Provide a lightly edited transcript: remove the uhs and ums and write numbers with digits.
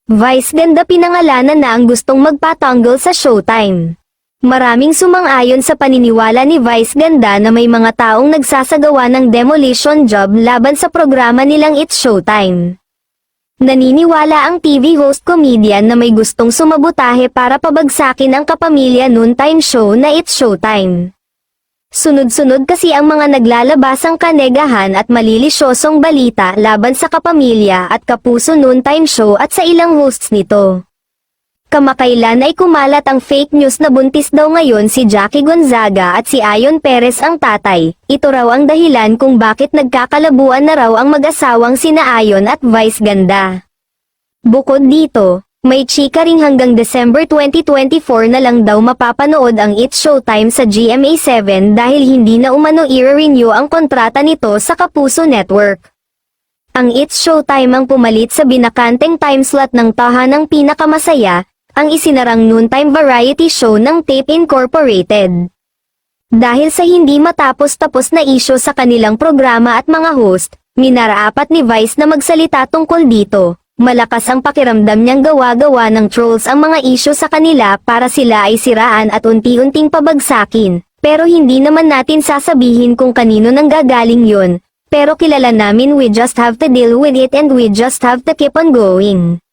Vice ganda pinangalanan na ang gustong magpatanggol sa Showtime. Maraming sumang-ayon sa paniniwala ni Vice ganda na may mga taong nagsasagawa ng demolition job laban sa programa nilang It's Showtime. Naniniwala ang TV host comedian na may gustong sumabotahe para pabagsakin ang kapamilya noontime show na It's Showtime. Sunod-sunod kasi ang mga naglalabasang kanegahan at malilisyosong balita laban sa kapamilya at kapuso noontime show at sa ilang hosts nito. Kamakailan ay kumalat ang fake news na buntis daw ngayon si Jackie Gonzaga at si Ayon Perez ang tatay. Ito raw ang dahilan kung bakit nagkakalabuan na raw ang mag-asawang sina Ayon at Vice ganda. Bukod dito, may chika ring hanggang December 2024 na lang daw mapapanood ang It's Showtime sa GMA7 dahil hindi na umano i-renew ang kontrata nito sa Kapuso Network. Ang It's Showtime ang pumalit sa binakanteng timeslot ng tahanang pinakamasaya, ang isinarang noontime variety show ng Tape Incorporated. Dahil sa hindi matapos-tapos na isyu sa kanilang programa at mga host, minaraapat ni Vice na magsalita tungkol dito. Malakas ang pakiramdam niyang gawa-gawa ng trolls ang mga isyu sa kanila para sila ay siraan at unti-unting pabagsakin, pero hindi naman natin sasabihin kung kanino nang gagaling yun, pero kilala namin we just have to deal with it and we just have to keep on going.